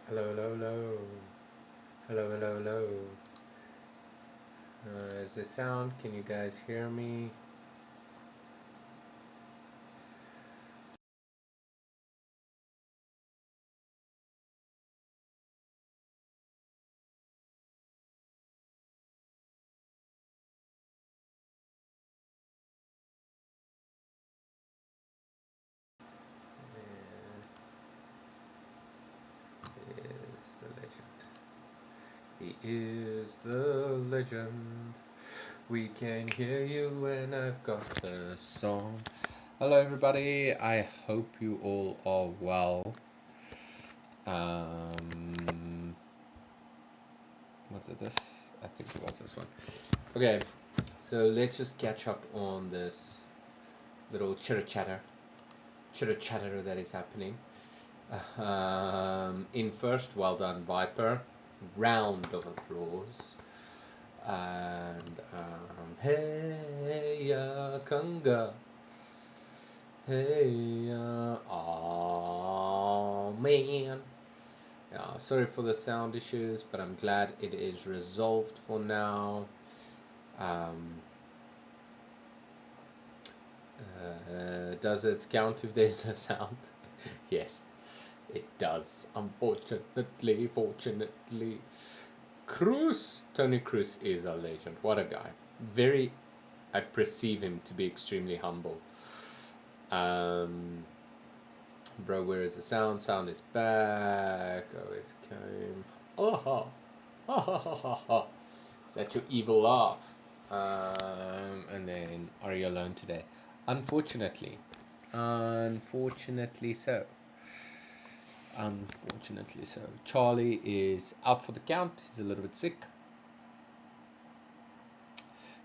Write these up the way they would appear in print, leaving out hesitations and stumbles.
Hello, hello, hello. Hello, hello, hello. Is the sound? Can you guys hear me? Is the legend. He is the legend. We can hear you when I've got the song. Hello, everybody. I hope you all are well. Was it this? I think it was this one. Okay, so let's just catch up on this little chitter chatter that is happening. In first, well done, Viper. Round of applause. And hey ya Kunga. Hey ya. Oh man. Yeah, sorry for the sound issues, but I'm glad it is resolved for now. Um, does it count if there's a sound? Yes, it does. Unfortunately, fortunately. Tony Cruz is a legend. What a guy. I perceive him to be extremely humble. Bro, where is the sound? Sound is back. Oh, it came. Oh ha. Ha ha ha ha ha. Is that your evil laugh? And then, are you alone today? Unfortunately. Unfortunately so. Unfortunately so. Charlie is out for the count. He's a little bit sick.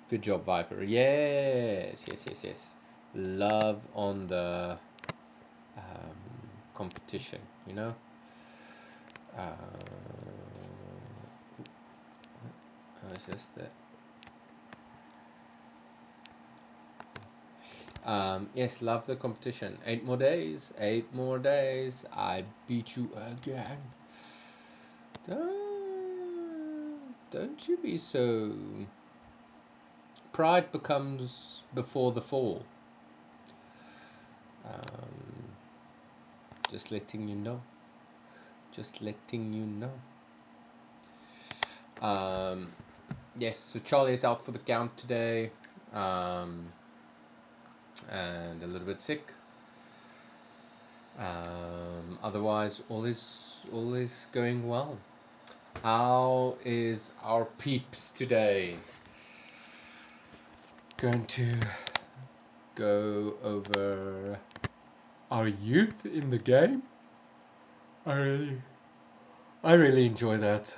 Good job, Viper. Yes, yes, yes, yes. Love on the competition, you know? It's just that. Yes, love the competition. 8 more days. 8 more days. I beat you again. Don't you be so. Pride becomes before the fall. Just letting you know. Just letting you know. Yes, so Charlie is out for the count today. And a little bit sick. Otherwise, all is going well. How is our peeps today? Going to go over our youth in the game. I really enjoy that.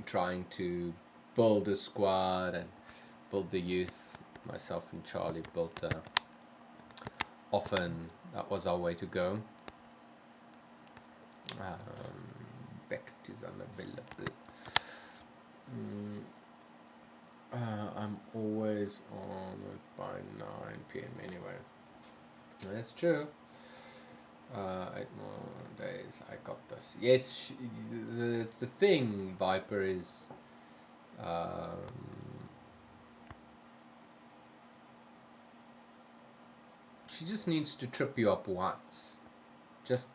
Trying to build a squad and build the youth. Myself and Charlie built often that was our way to go. Beckett is unavailable. I'm always on by 9 p.m. anyway. That's true. 8 more days. I got this. Yes, the thing, Viper, is she just needs to trip you up once. Just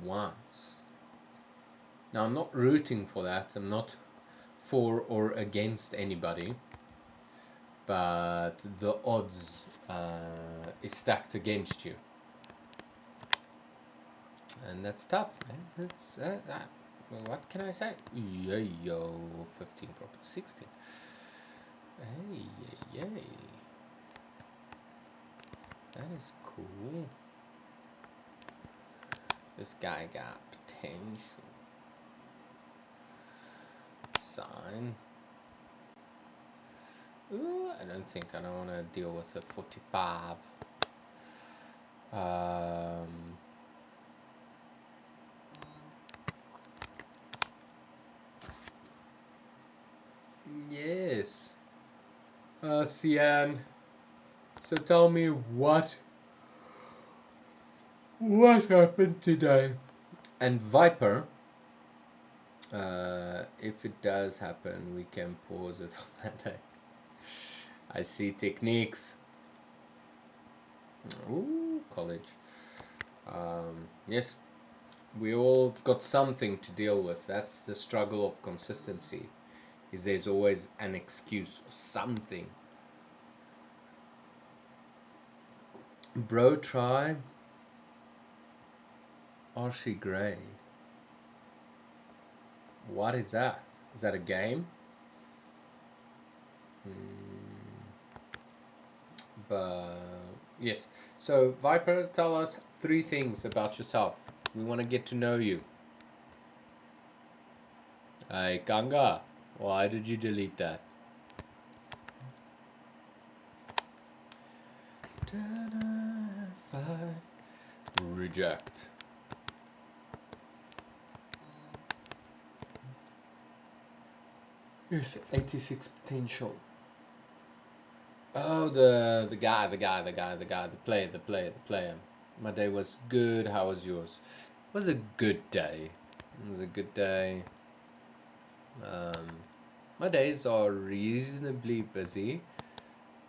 once. Now, I'm not rooting for that. I'm not for or against anybody. But the odds is stacked against you. And that's tough, man. That's what can I say? Yo, 15 property, 16. Hey, yay. That is cool. This guy got potential. Sign. Ooh, I don't want to deal with a 45. Yes. Cian. So tell me what What happened today? And Viper, if it does happen, we can pause it on that day. I see techniques. Ooh, college. Yes, we all got something to deal with. That's the struggle of consistency. Is there's always an excuse or something. Bro, try Archie Gray. What is that? Is that a game? But yes. So Viper, tell us 3 things about yourself. We want to get to know you. Hey Ganga, why did you delete that? Reject. Yes, 86 potential. Oh, the guy, the player. My day was good. How was yours? It was a good day. It was a good day. My days are reasonably busy,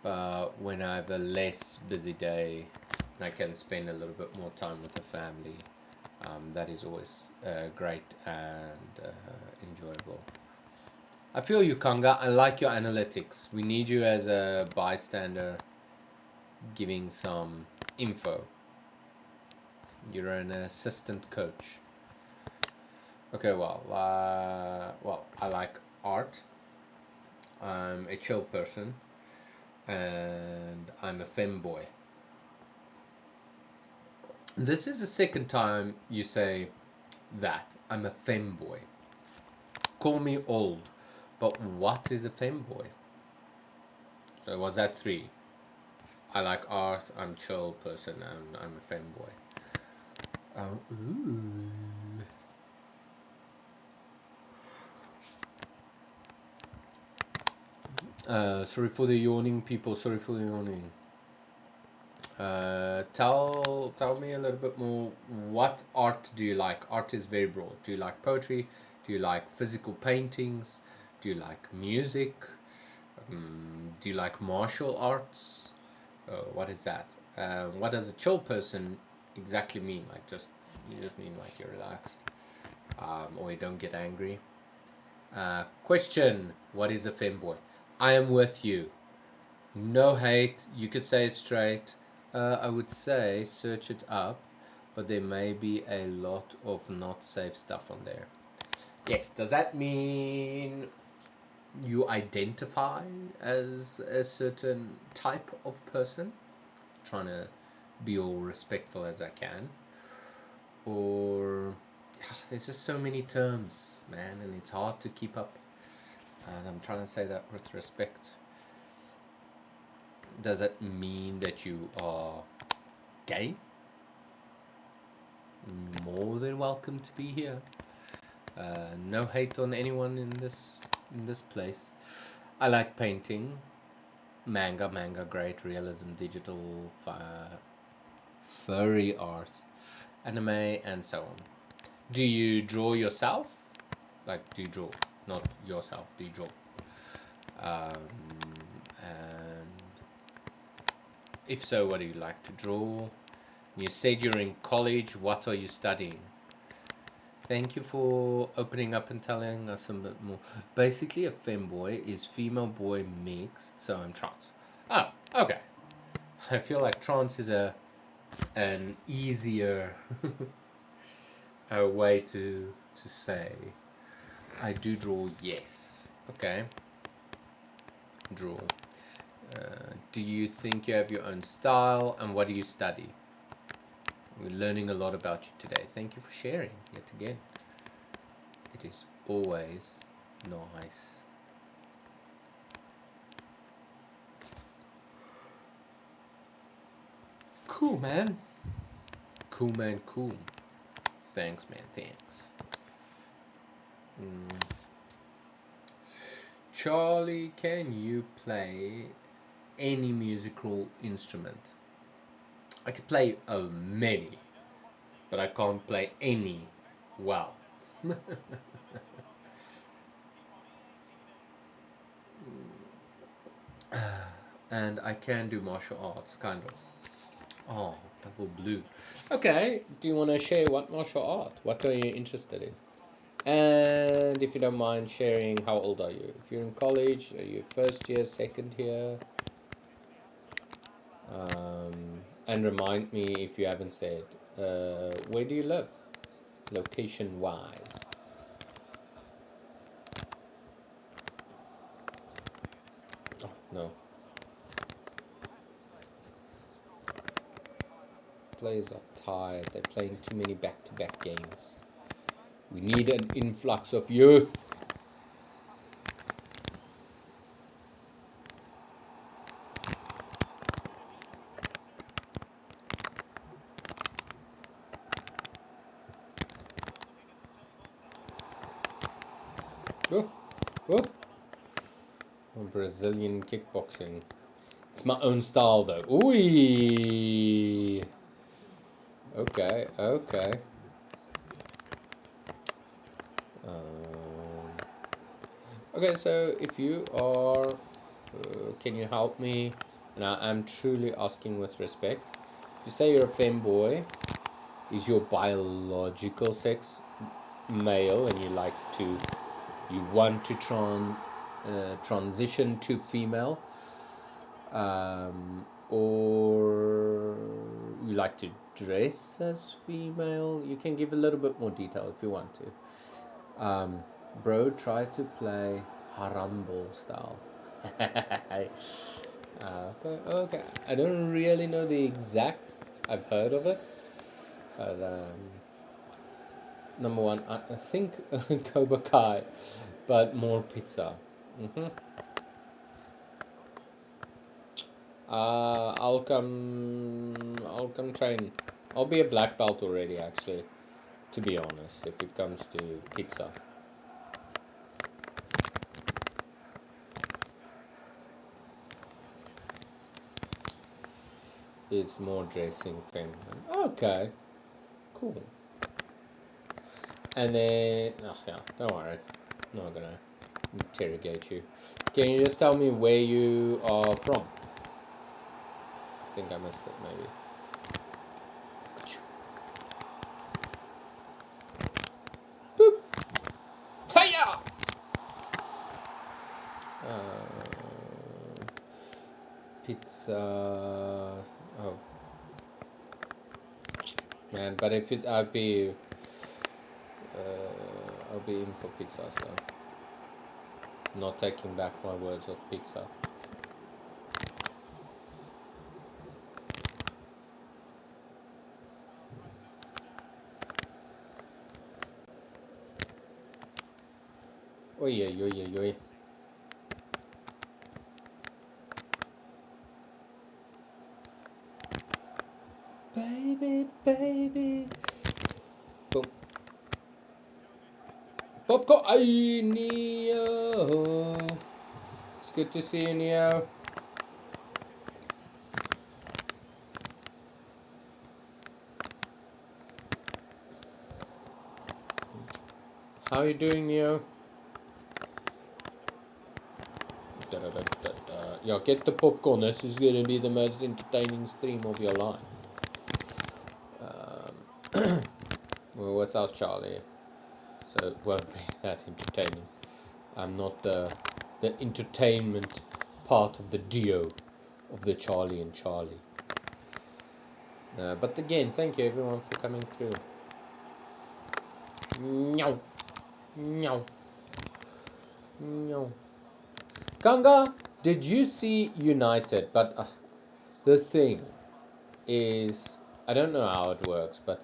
but when I have a less busy day, and I can spend a little bit more time with the family, that is always great and enjoyable. I feel you, Kanga. I like your analytics. We need you as a bystander giving some info. You're an assistant coach. Okay, well, I like art. I'm a chill person, and I'm a femboy. This is the second time you say that. I'm a femboy. Call me old, but what is a femboy? So was that 3? I like art. I'm a chill person, and I'm a femboy. Ooh. Sorry for the yawning, people. Sorry for the yawning. Tell me a little bit more. What art do you like? Art is very broad. Do you like poetry? Do you like physical paintings? Do you like music? Do you like martial arts? What is that? What does a chill person exactly mean? Like you just mean like you're relaxed, or you don't get angry. Question: what is a femboy? I am with you. No hate. You could say it straight. I would say search it up, but there may be a lot of not safe stuff on there. Yes, does that mean you identify as a certain type of person? Trying to be all respectful as I can. Or there's just so many terms, man, and it's hard to keep up. And I'm trying to say that with respect. Does it mean that you are gay? More than welcome to be here. No hate on anyone in this place. I like painting, manga, great realism, digital, furry art, anime, and so on. Do you draw yourself? Like, do you draw? Not yourself. Do you draw? And if so, what do you like to draw? You said you're in college. What are you studying? Thank you for opening up and telling us a bit more. Basically, a femboy is female boy mixed, so I'm trans. Oh, okay. I feel like trans is an easier way to say. I do draw, yes. Okay. Draw. Do you think you have your own style, and what do you study? We're learning a lot about you today. Thank you for sharing yet again. It is always nice. Cool, man. Cool, man, cool. Thanks, man, thanks. Charlie, can you play any musical instrument? I could play many. but I can't play any well. And I can do martial arts, kind of. Oh, double blue. Okay, do you want to share what martial art? What are you interested in? And if you don't mind sharing, how old are you? If you're in college, are you first year, second year? And remind me if you haven't said, where do you live, location wise? Oh, no. Players are tired. They're playing too many back-to-back games. We need an influx of youth. Oh, oh. Brazilian kickboxing. It's my own style though. Ooh. Okay, okay. Okay, so if you are, can you help me? And I'm truly asking with respect. If you say you're a femboy, is your biological sex male, and you want to transition to female, or you like to dress as female? You can give a little bit more detail if you want to. Bro, try to play Harambo style. Okay, okay. I don't really know the exact. I've heard of it, but number one, I think Cobra Kai, but more pizza. Mm-hmm. I'll come. I'll come train. I'll be a black belt already, actually. To be honest, if it comes to pizza. It's more dressing feminine. Okay, cool. And then, oh yeah, don't worry. I'm not gonna interrogate you. Can you just tell me where you are from? I think I missed it, maybe. Boop! Hiya! Pizza. Oh, man, but if it, I'll be in for pizza, so. Not taking back my words of pizza. Oi, oi, oi, oi, oi. Baby, baby. Boom. Popcorn. Ay, Neo. It's good to see you, Neo. How are you doing, Neo? Da, da, da, da, da. Yeah, get the popcorn. This is going to be the most entertaining stream of your life. Well, without Charlie, so it won't be that entertaining. I'm not the entertainment part of the duo of the Charlie and Charlie. But again, thank you everyone for coming through. Meow, meow, meow. Ganga, did you see United? But the thing is, I don't know how it works, but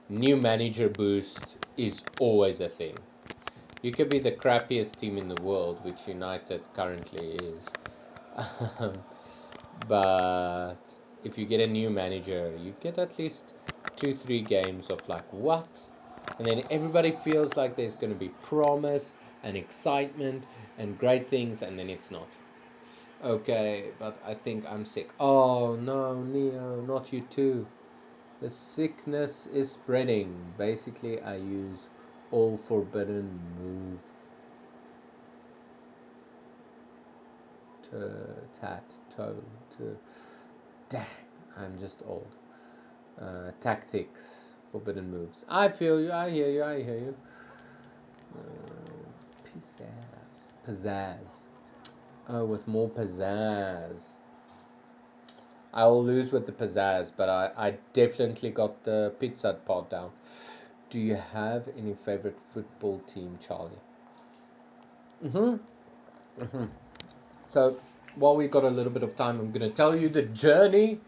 new manager boost is always a thing. You could be the crappiest team in the world, which United currently is. But if you get a new manager, you get at least 2-3 games of like, what? And then everybody feels like there's going to be promise and excitement and great things, and then it's not. Okay, but I think I'm sick. Oh no, Neo, not you too. The sickness is spreading. Basically, I use all forbidden move to tat toe to. Dang, I'm just old. Tactics, forbidden moves. I feel you. I hear you. I hear you. Pizzazz, pizzazz. Oh, with more pizzazz. I'll lose with the pizzazz, but I definitely got the pizza part down. Do you have any favorite football team, Charlie? So, while we got a little bit of time, I'm going to tell you the journey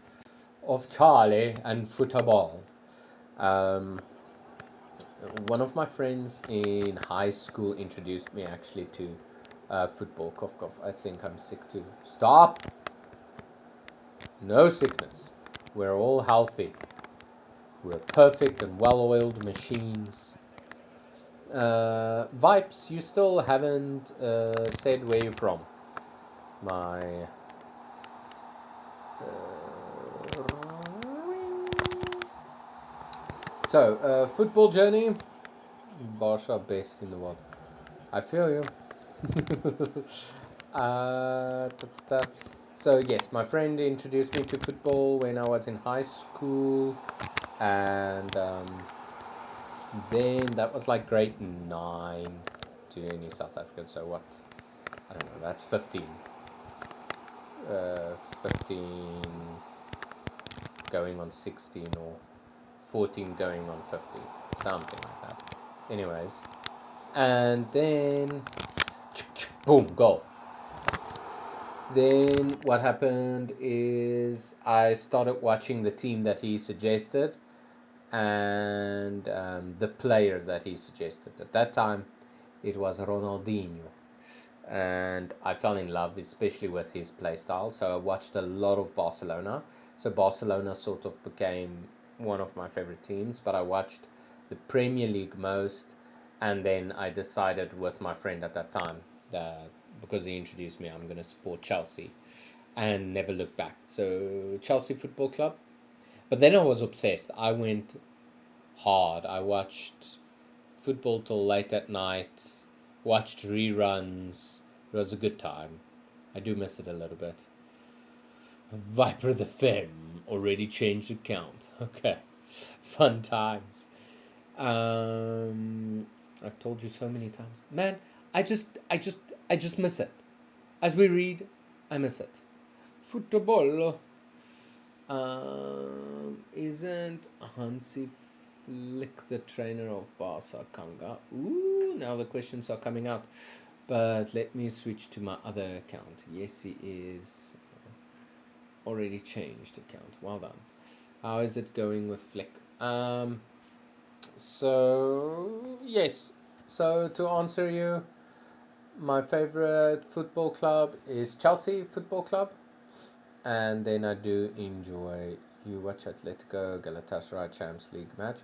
of Charlie and football. Um, one of my friends in high school introduced me actually to football. Cough, cough. I think I'm sick too. Stop! No sickness. We're all healthy. We're perfect and well-oiled machines. Vipes, you still haven't said where you're from. My football journey. Barca best in the world. I feel you. So yes, my friend introduced me to football when I was in high school, and then that was like grade 9 to any South African. So what? I don't know. That's 15. 15 going on 16 or 14 going on 15, something like that. Anyways, and then boom, goal. Then what happened is I started watching the team that he suggested and the player that he suggested. At that time, it was Ronaldinho. And I fell in love, especially with his play style. So I watched a lot of Barcelona. So Barcelona sort of became one of my favorite teams, but I watched the Premier League most. And then I decided with my friend at that time that because he introduced me, I'm going to support Chelsea and never look back. So Chelsea Football Club. But then I was obsessed. I went hard. I watched football till late at night, watched reruns. It was a good time. I do miss it a little bit. Viper the Femme already changed account. Okay, fun times. I've told you so many times, man. I just miss it. As we read, I miss it. Football. Isn't Hansi Flick the trainer of Barca Kanga? Ooh, now the questions are coming out. But let me switch to my other account. Yes, he is. Already changed account. Well done. How is it going with Flick? So yes. So to answer you, my favorite football club is Chelsea Football Club, and then I do enjoy. You watch Atletico Galatasaray Champions League match.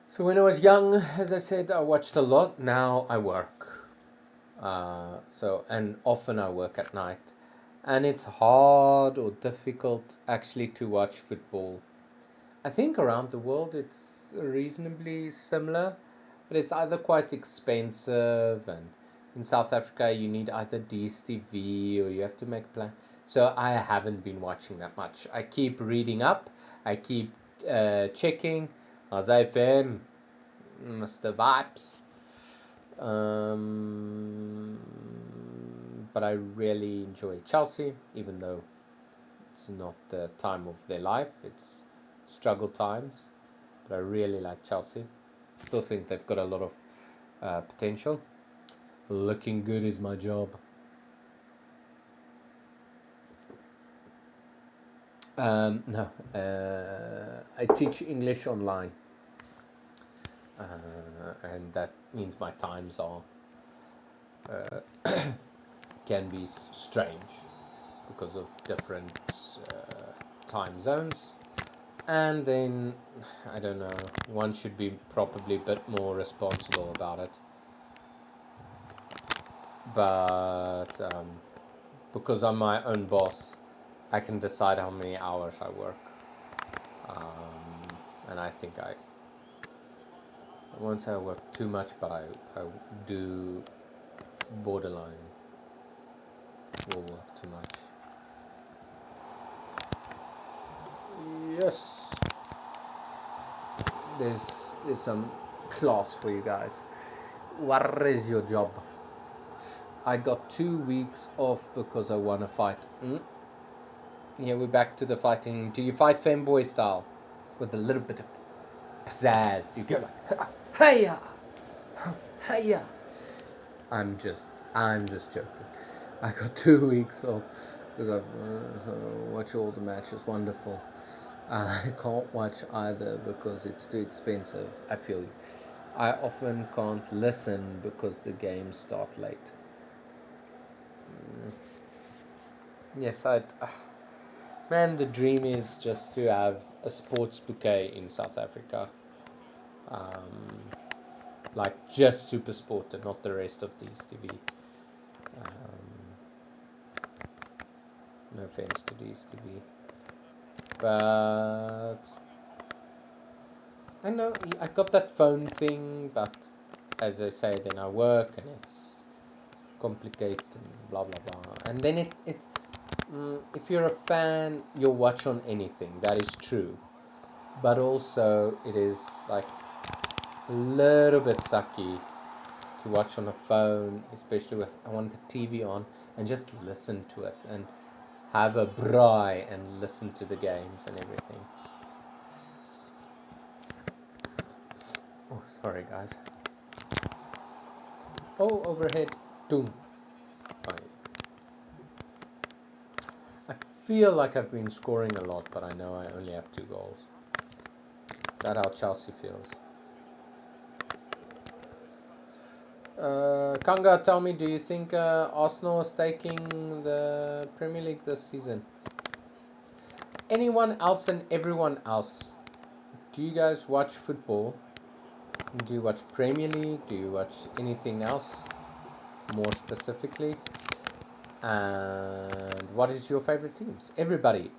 So when I was young, as I said, I watched a lot. Now I work. And often I work at night, and it's hard or difficult actually to watch football. I think around the world it's reasonably similar, but it's either quite expensive, and in South Africa you need either DStv or you have to make plan. So I haven't been watching that much. I keep reading up. I keep checking. FM, Mr. Vibes. But I really enjoy Chelsea, even though it's not the time of their life. It's struggle times. But I really like Chelsea. Still think they've got a lot of potential. Looking good is my job. No, I teach English online, and that means my times are can be strange because of different time zones. And then, I don't know, one should be probably a bit more responsible about it. But because I'm my own boss, I can decide how many hours I work. And I think I won't say I work too much, but I do borderline will work too much. Yes, there's some class for you guys. What is your job? I got 2 weeks off because I won a fight. Yeah, we're back to the fighting. Do you fight femboy style? With a little bit of pizzazz? Do you go like, hiya, hiya? I'm just joking. I got 2 weeks off because I've watched all the matches. Wonderful. I can't watch either because it's too expensive. I feel you. I often can't listen because the games start late. Yes, man, the dream is just to have a sports bouquet in South Africa. Um, like just Super Sport and not the rest of the East TV. No offense to the East TV. But I know I got that phone thing, but as I say, then I work and it's complicated and blah blah blah. And then if you're a fan, you'll watch on anything. That is true, but also it is like a little bit sucky to watch on a phone, especially with I want the TV on and just listen to it and have a braai and listen to the games and everything. Oh, sorry guys. Oh, overhead. Doom. Fine. I feel like I've been scoring a lot, but I know I only have 2 goals. Is that how Chelsea feels? Kanga, tell me, do you think Arsenal is taking the Premier League this season? Anyone else and everyone else, do you guys watch football? Do you watch Premier League? Do you watch anything else more specifically? And what is your favorite teams? Everybody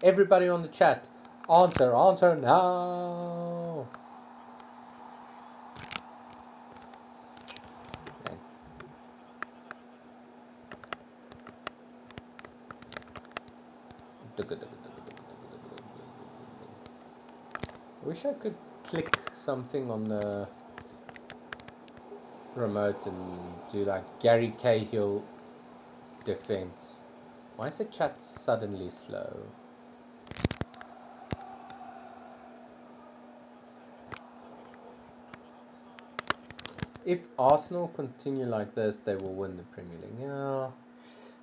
on the chat, answer now. Man. Wish I could click something on the remote and do like Gary Cahill defense. Why is the chat suddenly slow? If Arsenal continue like this, they will win the Premier League. Yeah.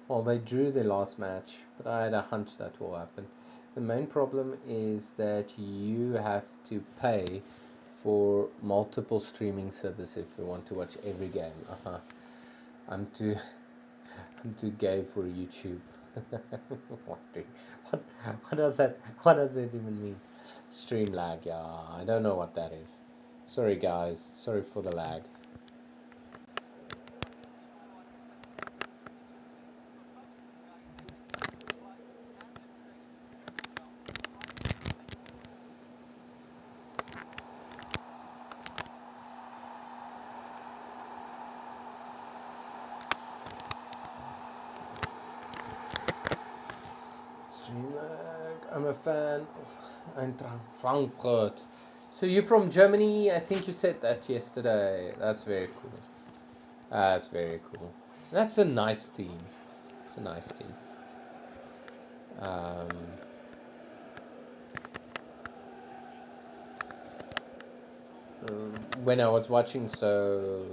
Well, they drew their last match, but I had a hunch that will happen. The main problem is that you have to pay for multiple streaming services if you want to watch every game. I'm too gay for YouTube. What does that even mean? Stream lag, yeah. I don't know what that is. Sorry guys. Sorry for the lag. Stream lag. I'm a fan of Eintracht Frankfurt. So you're from Germany? I think you said that yesterday. That's very cool. That's very cool. That's a nice team. It's a nice team. Um, when I was watching so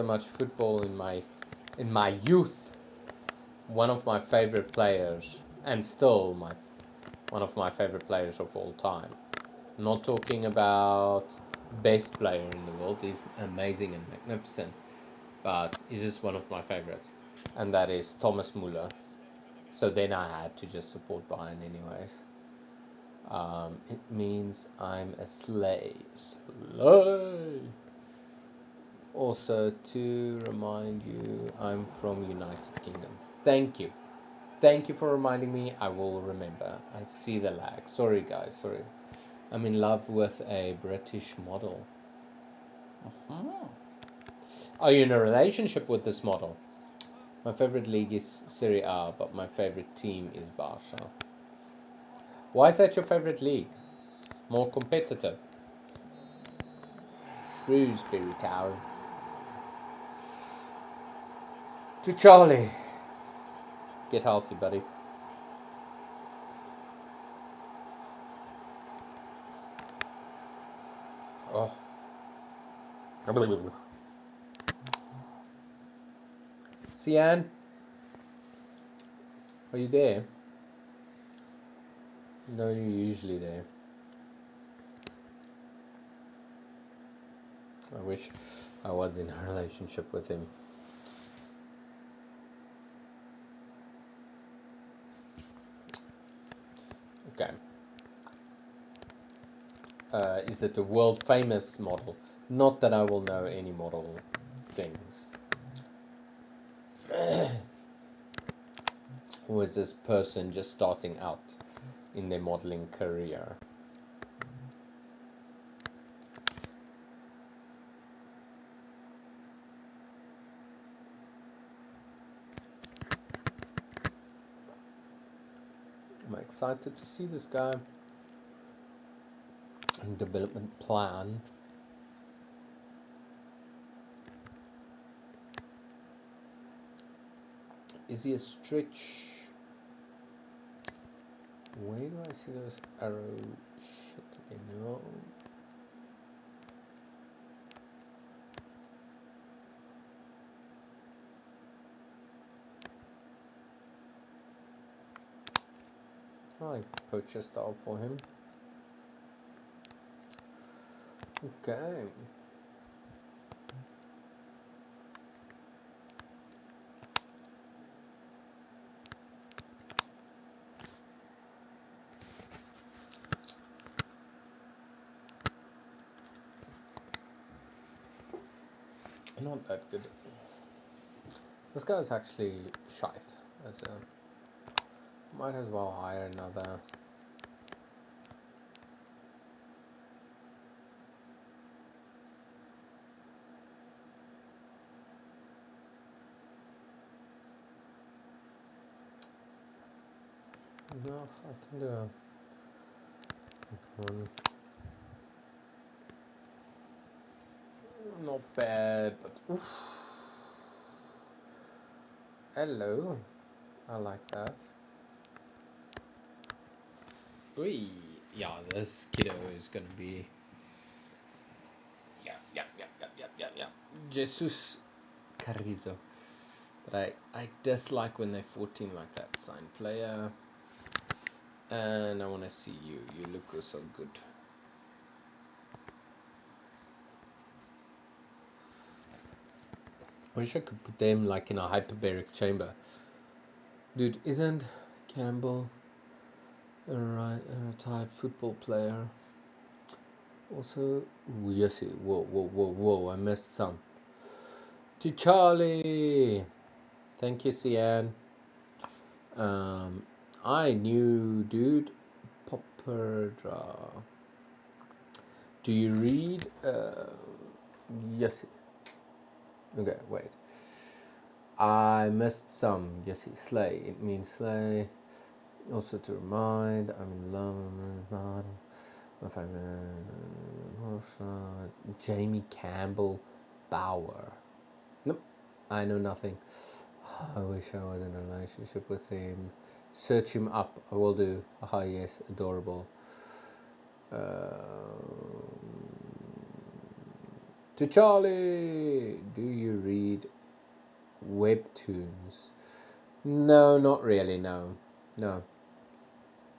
much football in my youth, one of my favorite players, and still one of my favorite players of all time. Not talking about best player in the world. He's amazing and magnificent, but he's just one of my favorites, and that is Thomas Muller. So then I had to just support Bayern anyways. It means I'm a slay. Slay! Also, to remind you, I'm from United Kingdom. Thank you. Thank you for reminding me. I will remember. I see the lag. Sorry, guys. Sorry. I'm in love with a British model. Are you in a relationship with this model? My favorite league is Serie A, but my favorite team is Barca. Why is that your favorite league? More competitive. Shrewsbury Town. To Charlie. Get healthy, buddy. Oh. Cian, are you there? No, you're usually there. I wish I was in a relationship with him. Okay. Is it a world famous model? Not that I will know any model things. Or is this person just starting out in their modeling career? I'm excited to see this guy. Development plan. Is he a stretch? Where do I see those arrows? Shit again, no. I purchased all for him. Okay. Not that good. This guy's actually shite. As a, might as well hire another. No, I can do a one. Not bad, but oof. Hello. I like that. Ui. Yeah, this kiddo is gonna be. Yeah. Jesus Carrizo. But I dislike when they're 14 like that. Signed player. And I want to see you. You look so good. I wish I could put them like in a hyperbaric chamber. Dude, isn't Campbell a retired football player? Also, yes, whoa, I missed some. To Charlie! Thank you, Cian. I knew, dude. Popper. Do you read? Yes. Okay, wait. I missed some. Yes, slay. It means slay. Also to remind, I'm in love with my favorite. Jamie Campbell Bower. Nope, I know nothing. I wish I was in a relationship with him. Search him up. I will do. Ah, yes, adorable. To Charlie, do you read webtoons? No, not really. No.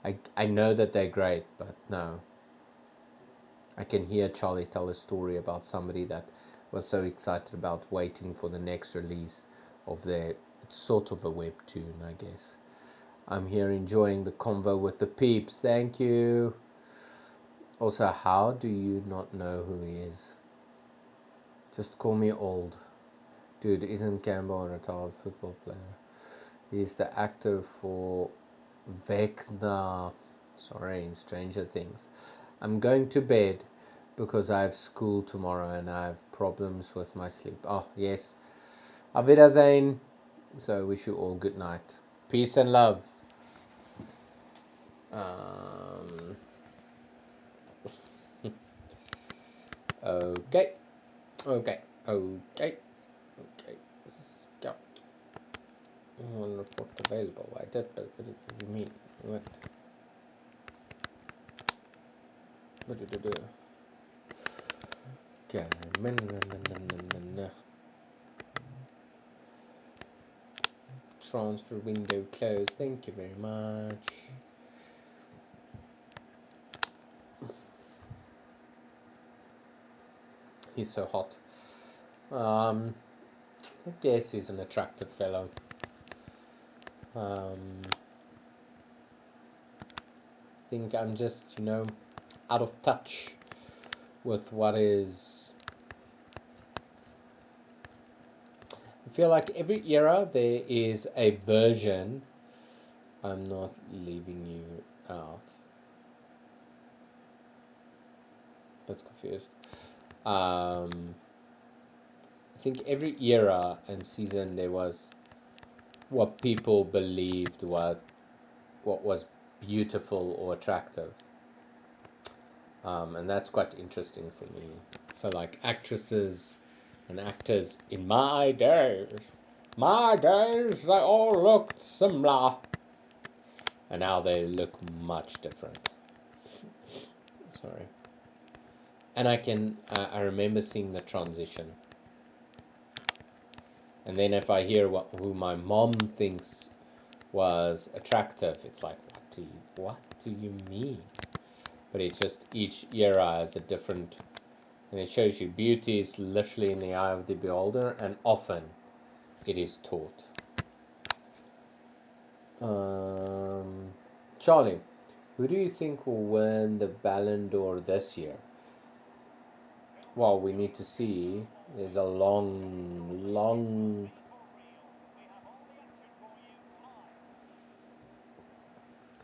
I know that they're great, but no. I can hear Charlie tell a story about somebody that was so excited about waiting for the next release of their. It's sort of a webtoon, I guess. I'm here enjoying the convo with the peeps. Thank you. Also, how do you not know who he is? Just call me old. Dude, isn't Campbell a retired football player? He's the actor for Vecna. Sorry, in Stranger Things. I'm going to bed because I have school tomorrow and I have problems with my sleep. Oh, yes. Auf Wiedersehen. So I wish you all good night. Peace and love. Um, okay. Okay. Okay. Okay. Scout. One report available. I did, but what do you mean? What? What did I do? Okay. Transfer window closed. Thank you very much. He's so hot. I guess he's an attractive fellow. I think I'm just, out of touch with what is. I feel like every era there is a version. I'm not leaving you out. But confused. I think every era and season there was what people believed what was beautiful or attractive. And that's quite interesting for me. So like actresses and actors in my days, they all looked similar. And now they look much different. Sorry. And I remember seeing the transition. And then if I hear who my mom thinks was attractive, it's like, what do you mean? But it's just each era has a different, and it shows you beauty is literally in the eye of the beholder, and often it is taught. Charlie, who do you think will win the Ballon d'Or this year? Well, we need to see. There's a long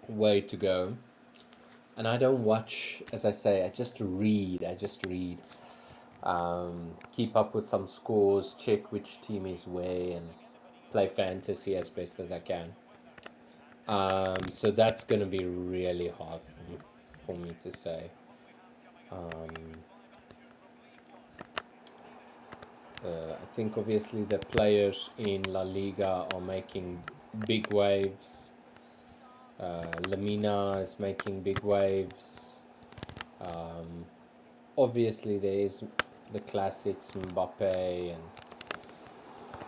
way to go. And I don't watch, as I say, I just read. Keep up with some scores, check which team is where, and play fantasy as best as I can. So that's going to be really hard for me to say. I think obviously the players in La Liga are making big waves. Lamina is making big waves. Obviously there is the classics, Mbappe,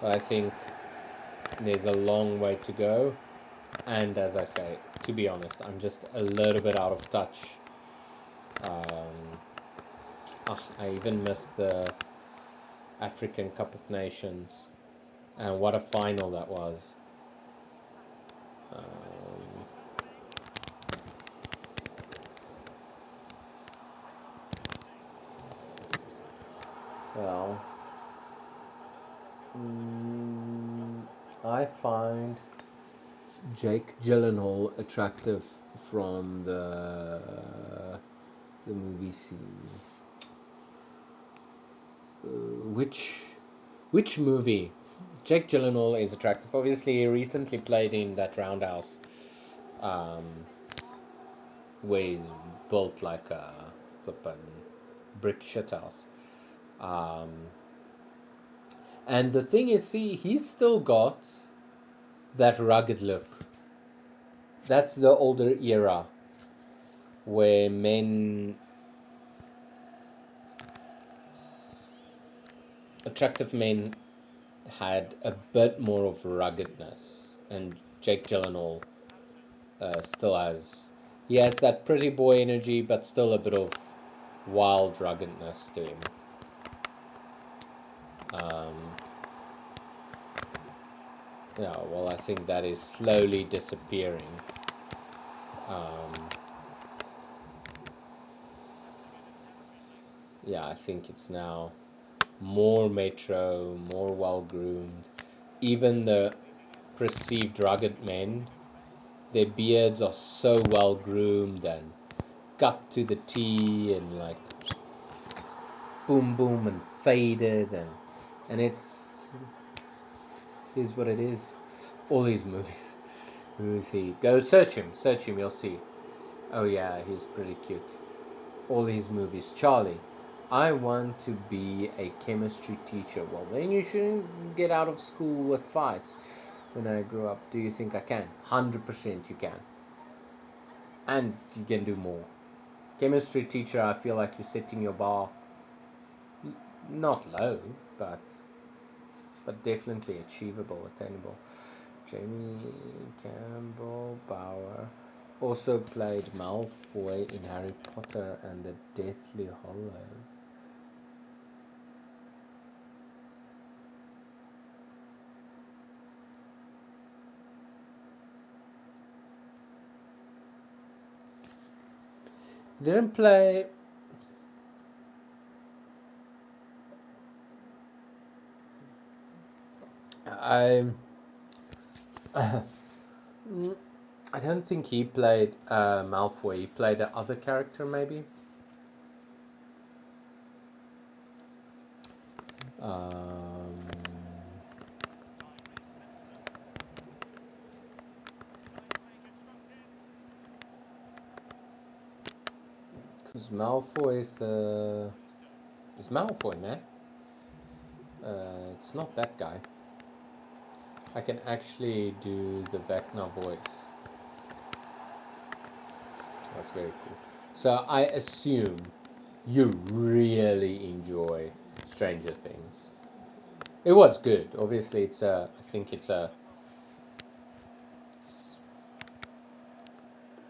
but I think there's a long way to go. And as I say, to be honest, I'm just a little bit out of touch. I even missed the African Cup of Nations, and what a final that was. Well, I find Jake Gyllenhaal attractive from the movie scene. Which movie? Jake Gyllenhaal is attractive. Obviously, he recently played in that Roundhouse, where he's built like a flippin' brick shithouse. And the thing is, see, he's still got that rugged look. That's the older era where attractive men had a bit more of ruggedness, and Jake Gyllenhaal still has. He has that pretty boy energy, but still a bit of wild ruggedness to him. Yeah, well, I think that is slowly disappearing. Yeah, I think it's now more metro, more well groomed. Even the perceived rugged men. Their beards are so well groomed and cut to the T and like boom boom and faded and it's is what it is. All these movies. Who is he? Go search him, you'll see. Oh yeah, he's pretty cute. All these movies. Charlie, I want to be a chemistry teacher. Well, then you shouldn't get out of school with fights. When I grow up, do you think I can? 100% you can. And you can do more. Chemistry teacher, I feel like you're setting your bar not low, but definitely achievable, attainable. Jamie Campbell Bower also played Malfoy in Harry Potter and the Deathly Hallows. Didn't play. I I don't think he played Malfoy. He played the other character, maybe. Because Malfoy is Malfoy, man. It's not that guy. I can actually do the Vecna voice. That's very cool. So I assume you really enjoy Stranger Things. It was good. Obviously, I think it's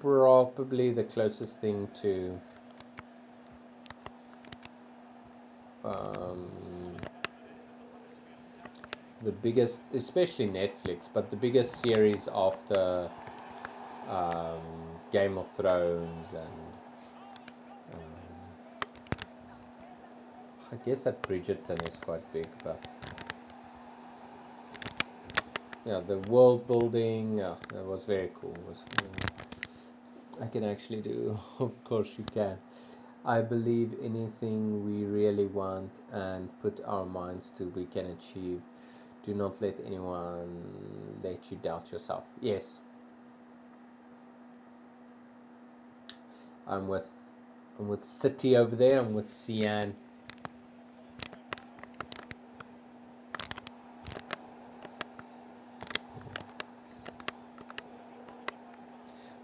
probably the closest thing to the biggest, especially Netflix, but the biggest series after Game of Thrones and I guess that Bridgerton is quite big, but yeah, the world building, that was very cool. I can actually do, of course you can. I believe anything we really want and put our minds to, we can achieve. Do not let anyone let you doubt yourself. Yes. I'm with City over there. I'm with Cian.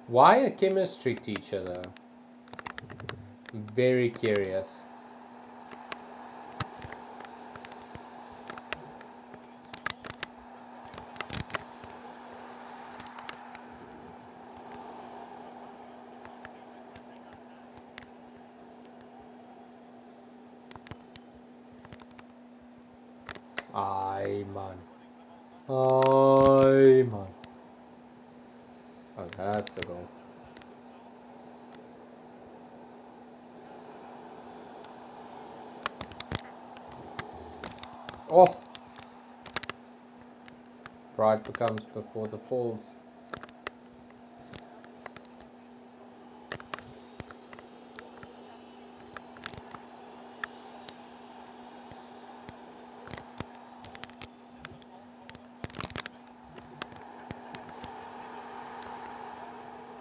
Why a chemistry teacher though? I'm very curious. Aye man. Aye man. Oh, that's a goal. Oh! Pride becomes before the fall.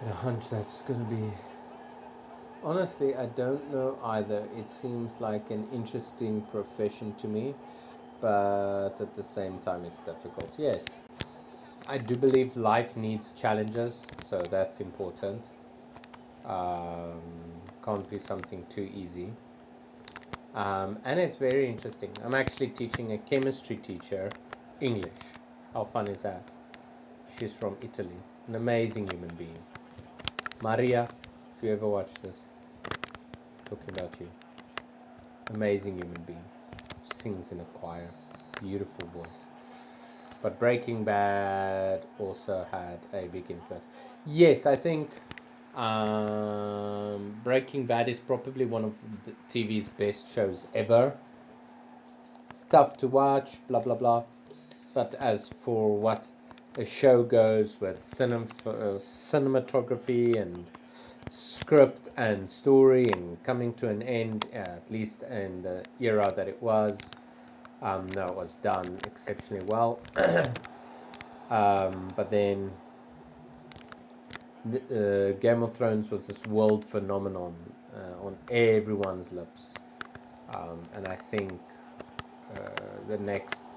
And a hunch that's gonna be. Honestly, I don't know either. It seems like an interesting profession to me, but at the same time, it's difficult. Yes, I do believe life needs challenges, so that's important. Um, can't be something too easy. And it's very interesting. I'm actually teaching a chemistry teacher English. How fun is that? She's from Italy. An amazing human being. Maria, if you ever watch this, talking about you. Amazing human being. Sings in a choir. Beautiful voice. But Breaking Bad also had a big influence. Yes, I think Breaking Bad is probably one of the TV's best shows ever. It's tough to watch, blah blah blah. But as for what a show goes with cinematography and script and story and coming to an end, at least in the era that it was. No, it was done exceptionally well. But then Game of Thrones was this world phenomenon on everyone's lips. And I think the next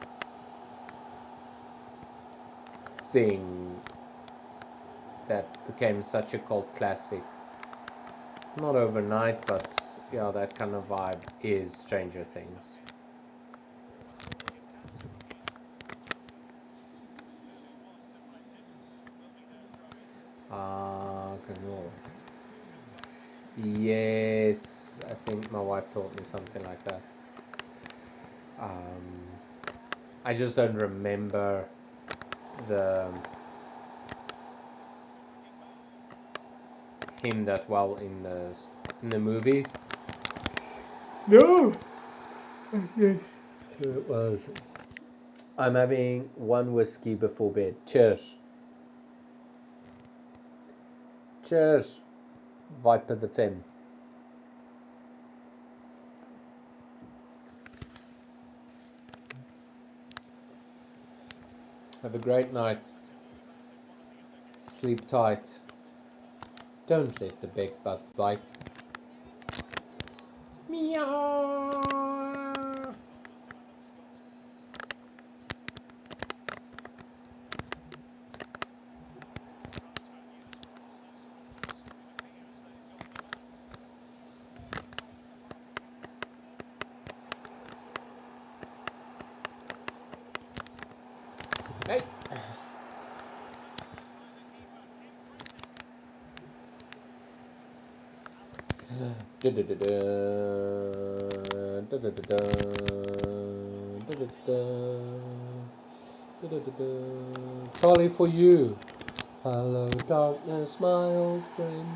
thing that became such a cult classic, not overnight, but yeah, that kind of vibe, is Stranger Things. Granola. Yes, I think my wife taught me something like that. I just don't remember the him that well in the movies. No. Yes. So it was. I'm having one whiskey before bed. Cheers. Cheers. Viper the Femme. Have a great night. Sleep tight. Don't let the big butt bite. Meow. Hey. Charlie, for you. Hello, darkness, my old friend.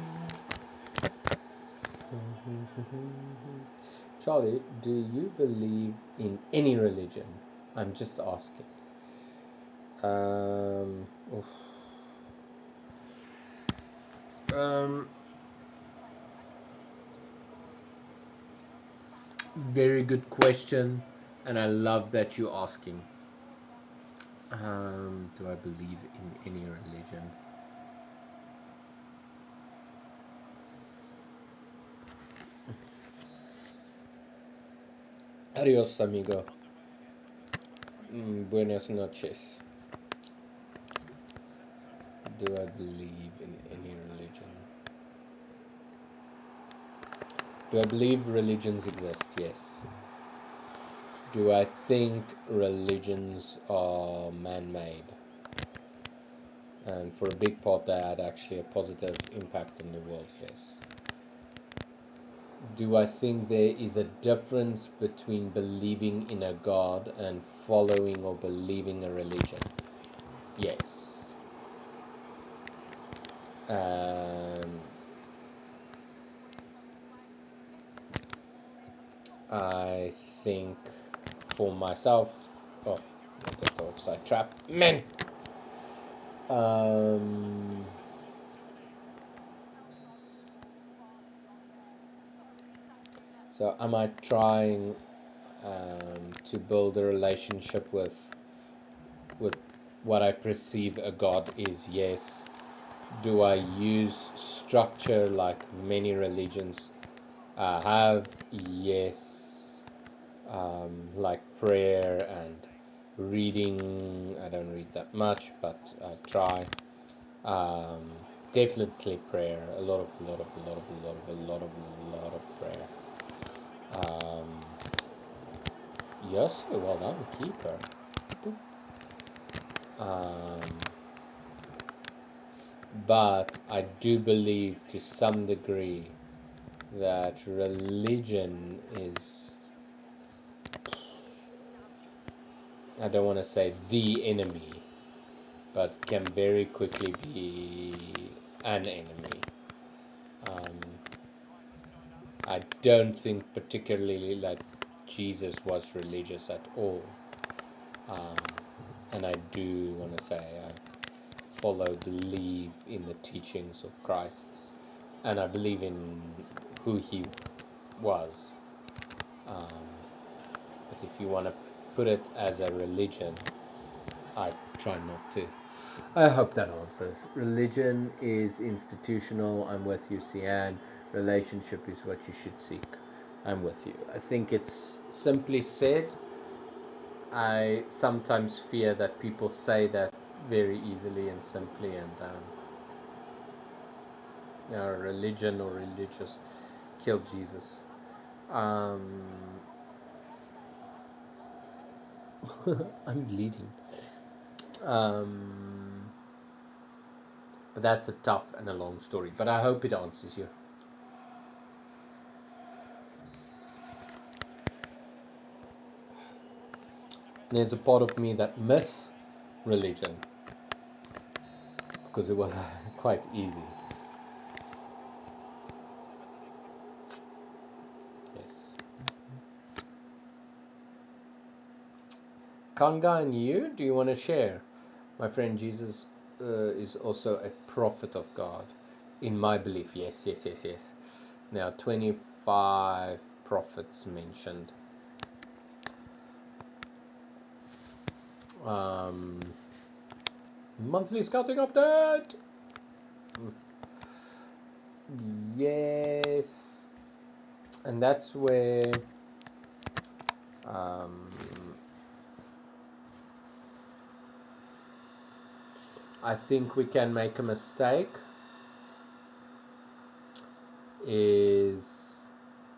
Charlie, do you believe in any religion? I'm just asking. Oof. Um, Very good question, and I love that you're asking. Do I believe in any religion? Adios, amigo. Buenas noches. Do I believe in any religion? Do I believe religions exist? Yes. Do I think religions are man-made? And for a big part, they had actually a positive impact on the world, yes. Do I think there is a difference between believing in a God and following or believing a religion? Yes. I think for myself, oh, I got the offside trap. Man! Um, so am I trying to build a relationship with what I perceive a God is? Yes. Do I use structure like many religions have? Yes. Like prayer and reading. I don't read that much, but I try. Um, Definitely prayer. A lot of prayer. Um, yes, well done, keeper. Um, but I do believe to some degree that religion is, I don't want to say the enemy, but can very quickly be an enemy. I don't think particularly that Jesus was religious at all. And I do want to say follow, believe in the teachings of Christ, and I believe in who he was. Um, but if you want to put it as a religion, I try not to. I hope that answers. Religion is institutional. I'm with you, Cian. Relationship is what you should seek. I'm with you. I think it's simply said. I sometimes fear that people say that very easily and simply, and religion or religious killed Jesus. Um, I'm bleeding. Um, but that's a tough and a long story. But I hope it answers you. There's a part of me that miss religion because it was quite easy. Yes. Kanga and you, do you want to share? My friend, Jesus is also a prophet of God. In my belief, yes, yes, yes, yes. There are 25 prophets mentioned. Um, monthly scouting update! Yes. And that's where um, I think we can make a mistake is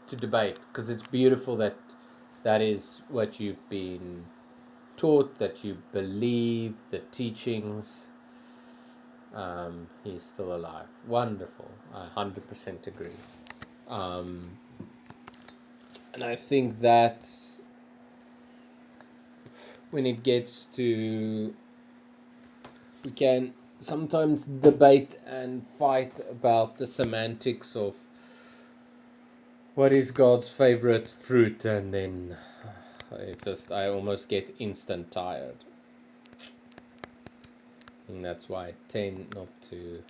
to debate, because it's beautiful that that is what you've been taught, that you believe the teachings. He's still alive. Wonderful. I 100% agree. Um, and I think that when it gets to, we can sometimes debate and fight about the semantics of what is God's favorite fruit, and then it's just, I almost get instant tired. And that's why I tend not to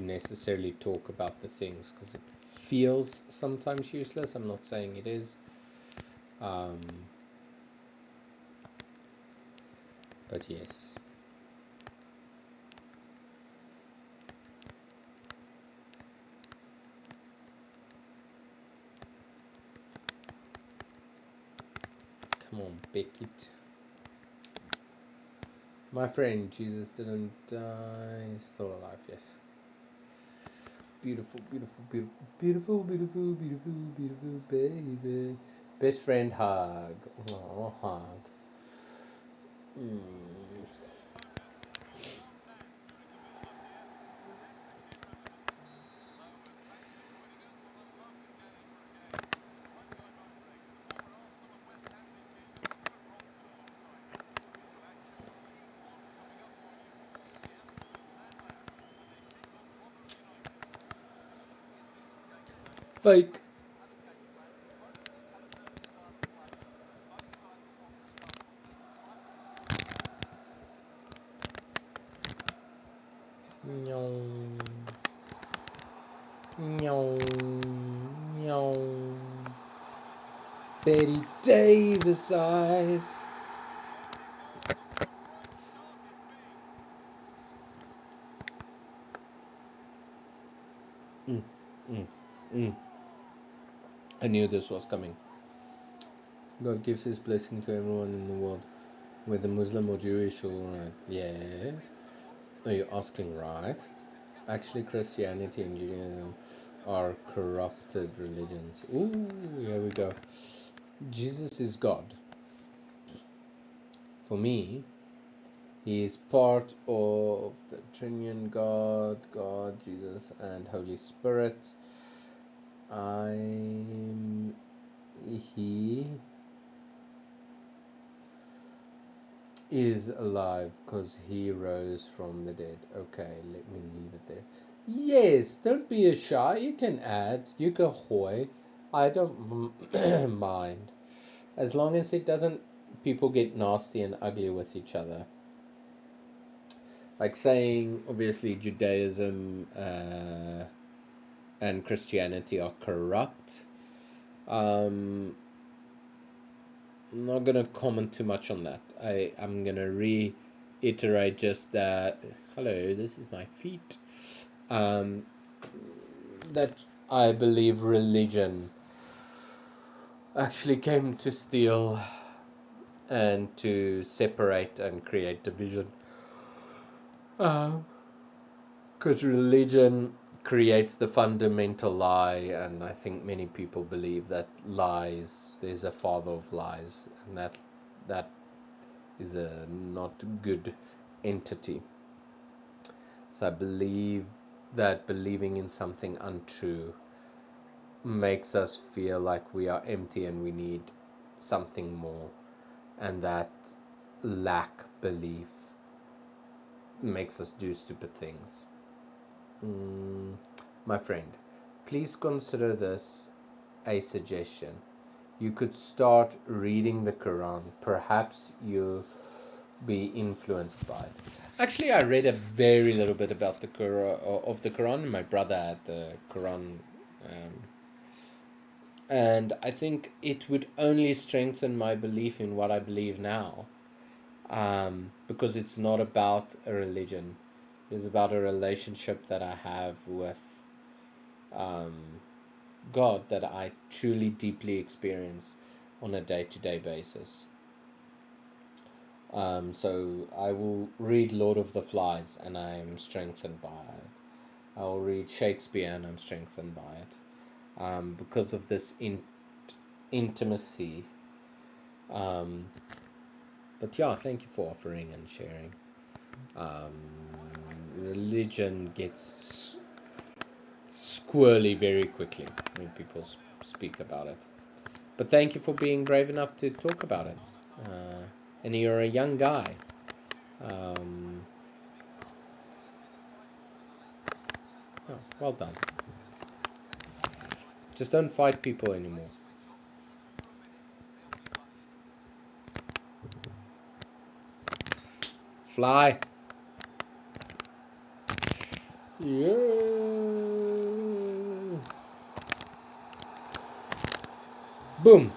necessarily talk about the things, because it feels sometimes useless. I'm not saying it is. Um, but yes. Come on, Beckett. My friend, Jesus didn't die. He's still alive, yes. Beautiful, beautiful, beautiful, beautiful, beautiful, beautiful, beautiful baby. Best friend hug. Oh, hug. Mm. Fake. Meow. Meow. Meow. Betty Davis eyes. Mm, mm, mm. I knew this was coming. God gives his blessing to everyone in the world, whether Muslim or Jewish or right. Yes. Are you asking right? Actually, Christianity and Judaism are corrupted religions. Ooh, here we go. Jesus is God. For me, he is part of the Trinity God, God, Jesus, and Holy Spirit. I'm he is alive because he rose from the dead. Okay, let me leave it there. Yes, don't be a shy. You can add, you can hoy. I don't mind. As long as it doesn't people get nasty and ugly with each other. Like saying, obviously, Judaism and Christianity are corrupt. I'm not gonna comment too much on that. I'm gonna reiterate just that. Hello, this is my feet. Um, that I believe religion actually came to steal and to separate and create division. Because religion creates the fundamental lie, and I think many people believe that there's a father of lies, and that is a not good entity. So I believe that believing in something untrue makes us feel like we are empty and we need something more, and that lack belief makes us do stupid things. My friend, please consider this a suggestion. You could start reading the Quran. Perhaps you'll be influenced by it. Actually, I read a very little bit about the Quran. My brother had the Quran, and I think it would only strengthen my belief in what I believe now, because it's not about a religion. It's about a relationship that I have with um, God that I truly, deeply experience on a day-to-day basis. So I will read Lord of the Flies and I am strengthened by it. I will read Shakespeare and I'm strengthened by it. Because of this intimacy. But yeah, thank you for offering and sharing. Religion gets squirrely very quickly when people speak about it. But thank you for being brave enough to talk about it. And you're a young guy. Um, oh, well done. Just don't fight people anymore. Fly. Yeah. Boom.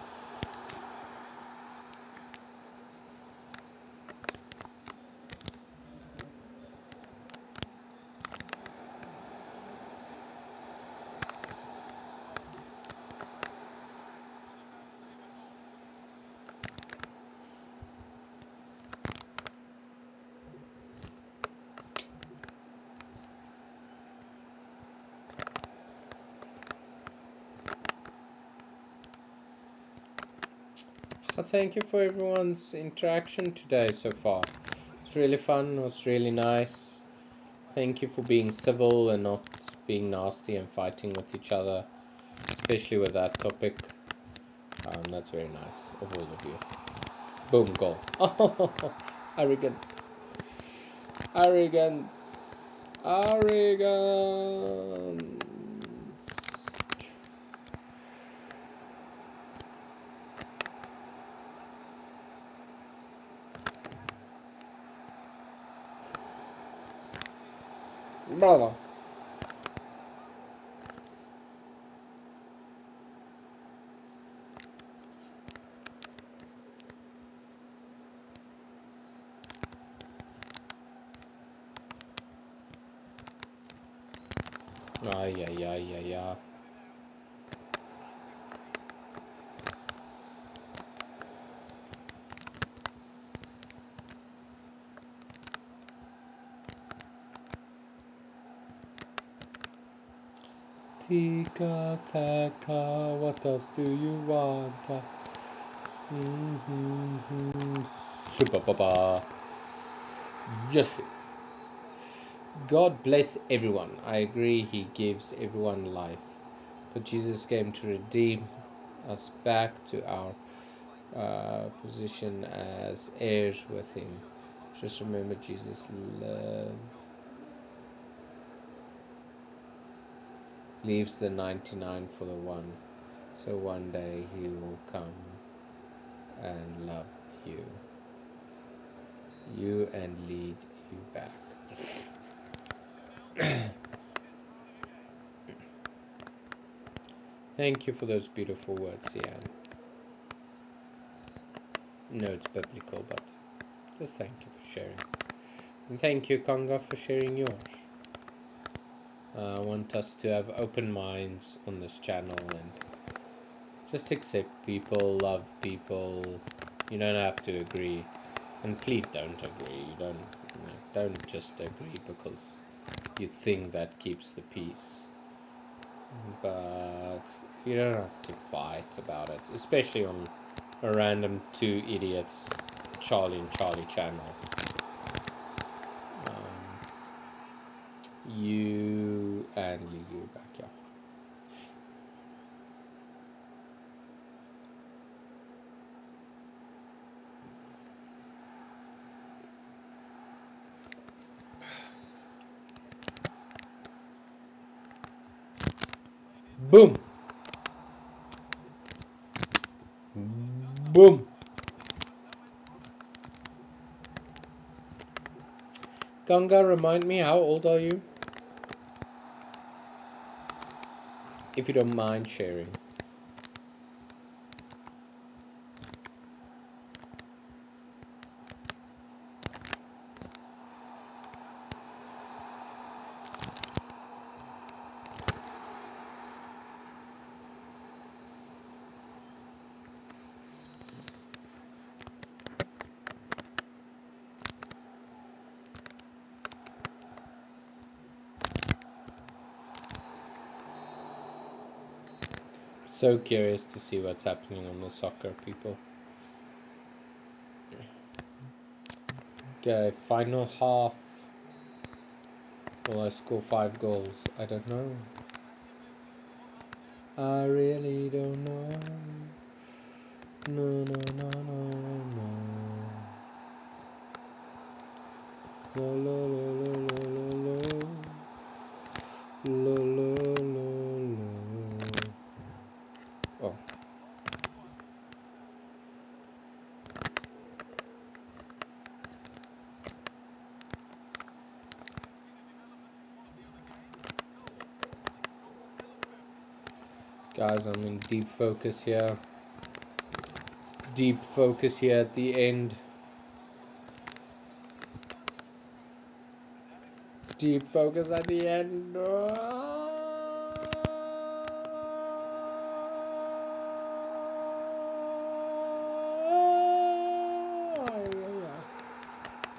Thank you for everyone's interaction today so far. It's really fun. It was really nice. Thank you for being civil and not being nasty and fighting with each other, especially with that topic. That's very nice of all of you. Boom, goal. Oh, arrogance. Arrogance. Arrogance. Brother. Ay, ay, ay, ay, ay. Tika taka, what else do you want? Super Papa. Yes. God bless everyone. I agree, He gives everyone life. But Jesus came to redeem us back to our position as heirs with Him. Just remember, Jesus leaves the 99 for the one. So one day He will come and love you. You and lead you back. Thank you for those beautiful words, Sian. No, it's biblical, but just thank you for sharing. And thank you, Conga, for sharing yours. I want us to have open minds on this channel and just accept people, love people. You don't have to agree, and please don't agree. Don't just agree because you think that keeps the peace. But you don't have to fight about it, especially on a random two idiots, Charlie and Charlie channel. You and you back, yeah. Boom! Boom! Ganga, remind me, how old are you? If you don't mind sharing. So curious to see what's happening on the soccer, people. Okay, final half. Will I score 5 goals? I don't know. I really don't know. No, no, no, no, no. La la la la la la la la la la. Oh, guys, I'm in deep focus here. Deep focus here at the end. Deep focus at the end.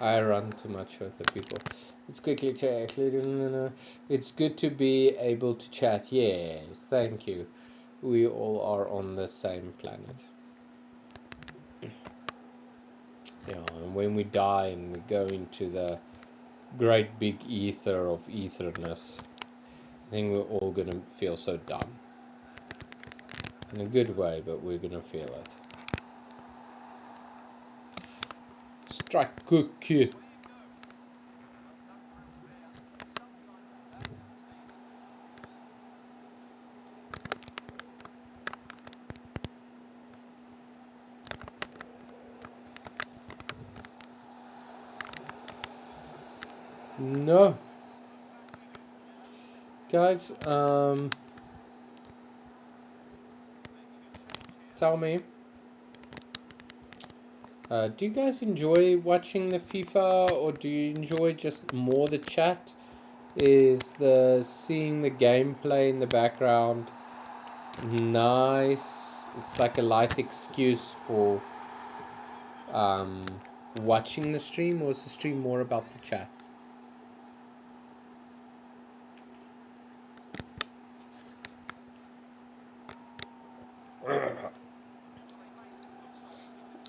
I run too much with the people. Let's quickly check. It's good to be able to chat. Yes, thank you. We all are on the same planet. Yeah, and when we die and we go into the great big ether of etherness, I think we're all gonna feel so dumb. In a good way, but we're gonna feel it. Strike cookie. No. Guys, tell me. Do you guys enjoy watching the FIFA, or do you enjoy just more the chat? Is the seeing the gameplay in the background nice? It's like a light excuse for watching the stream, or is the stream more about the chats?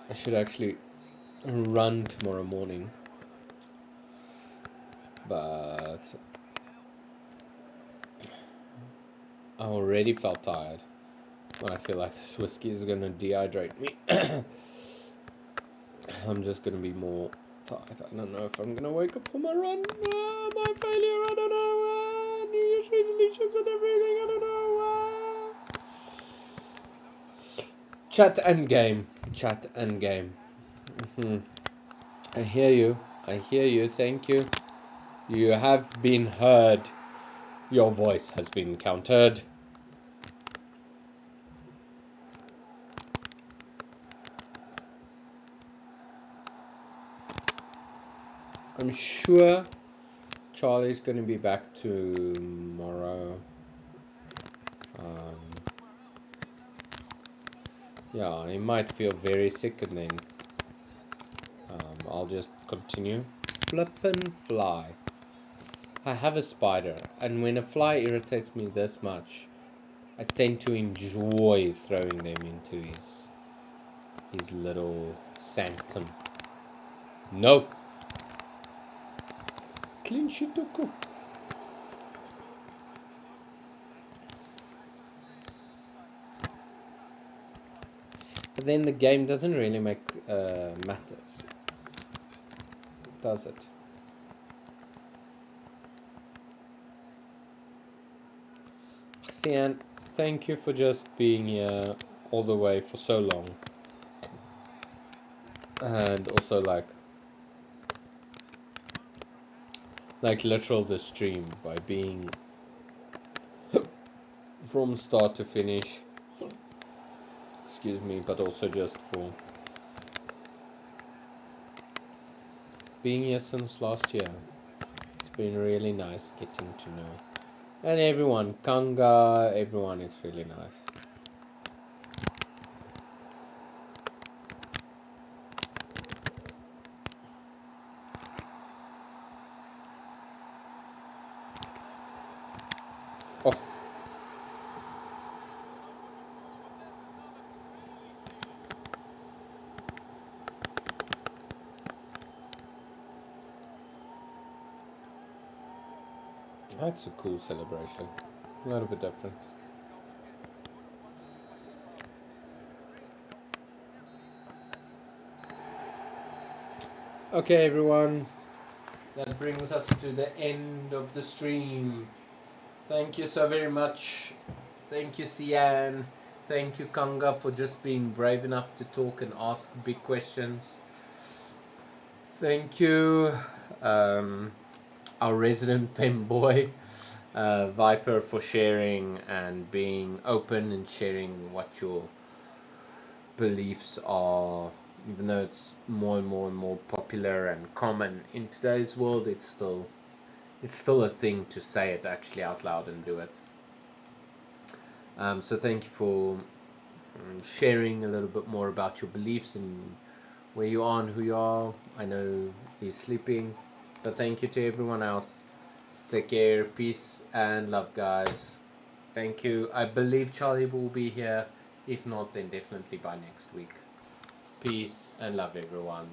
I should actually run tomorrow morning, but I already felt tired. I feel like this whiskey is gonna dehydrate me. I'm just gonna be more tired. I don't know if I'm gonna wake up for my run. My failure, I don't know. New Year's resolutions and everything, I don't know. Chat and game. Chat and game. I hear you. I hear you. Thank you. You have been heard. Your voice has been counted. I'm sure Charlie's going to be back tomorrow. Yeah, he might feel very sick, and then I'll just continue. Flippin' fly. I have a spider, and when a fly irritates me this much, I tend to enjoy throwing them into his little sanctum. No. Clean shit to cook. But then the game doesn't really make matters, does it? Sian, thank you for just being here all the way for so long. And also like literal the stream by being from start to finish. Excuse me, but also just for being here since last year. It's been really nice getting to know. And everyone, Kanga, everyone is really nice. Oh, that's a cool celebration. A little bit different. Okay, everyone. That brings us to the end of the stream. Thank you so very much. Thank you, Sian. Thank you, Kanga, for just being brave enough to talk and ask big questions. Thank you, our resident femboy, Viper, for sharing and being open and sharing what your beliefs are. Even though it's more and more and more popular and common in today's world, it's still a thing to say it actually out loud and do it. So thank you for sharing a little bit more about your beliefs and where you are and who you are. I know he's sleeping, but thank you to everyone else. Take care, peace and love, guys. Thank you. I believe Charlie will be here. If not, then definitely by next week. Peace and love, everyone.